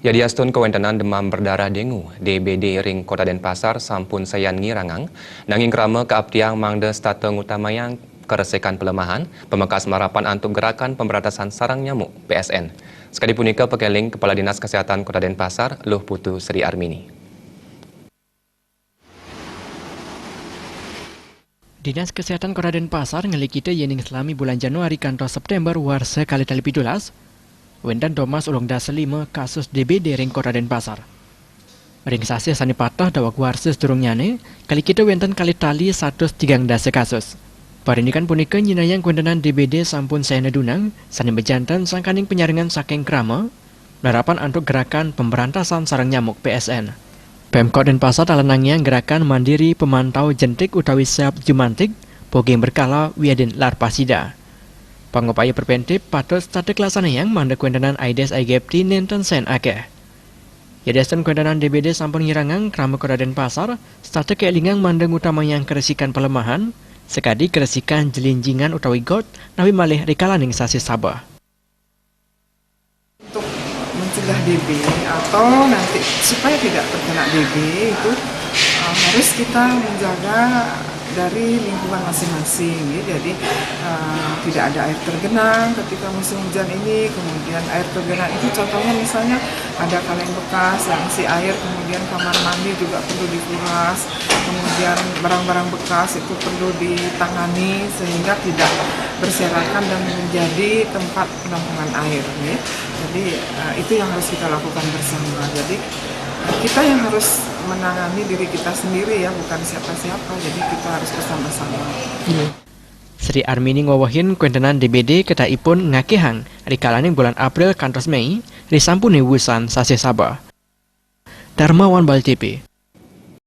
Yadiastun kewentenan demam berdarah dengu, DBD ring Kota Denpasar sampun sayan ngirangang, nanging krama keabdiang mangde stata ngutamayang keresekan pelemahan, pemekas marapan antuk gerakan pemberantasan sarang nyamuk, PSN. Sekali punika pekeling Kepala Dinas Kesehatan Kota Denpasar, Luh Putu Sri Armini. Dinas Kesehatan Kota Denpasar ngelikita yening selami bulan Januari kantor September warsa kali tali pitulas, wendan domas ulung dasa 5 kasus DBD ring Kota Denpasar. Ring sasi sani patah dawak warsa sedurung nyane, kali kita wendan kali tali 103 dasa kasus. Parindikan punika nyinayang wendanan DBD sampun sayana dunang, sani bejantan sangkaning penyaringan saking krama, narapan antuk gerakan pemberantasan sarang nyamuk PSN. Pemkot Denpasar talenangnya gerakan mandiri pemantau jentik utawi siap jumantik, pogeng berkala wiadin larpasida. Pangupaya preventif patut statik lasanayang mandek wendanan Aedes aegypti nenten sen akeh. Yadiastun wendanan DBD sampun ngirangang krama Kota Denpasar, statik keelingang mandeng utamayang keresikan pelemahan, sekadi keresikan jelinjingan utawi got, nawi malih rikalaning sasi sabah. Untuk mencegah DB atau nanti supaya tidak terkena DB itu harus kita menjaga dari lingkungan masing-masing, ya. Jadi tidak ada air tergenang ketika musim hujan ini. Kemudian air tergenang itu contohnya misalnya ada kaleng bekas yang isi air, kemudian kamar mandi juga perlu dikuras, kemudian barang-barang bekas itu perlu ditangani sehingga tidak berserakan dan menjadi tempat penampungan air, ya. Jadi itu yang harus kita lakukan bersama. Jadi kita yang harus menangani diri kita sendiri, ya, bukan siapa-siapa. Jadi kita harus bersama-sama. Sri Armini ngawahin kuentenan DBD ketaipun ngakehang rikalaning bulan April kantos Mei risampuni wusan sasi Sabah. Darmawan Bal TV.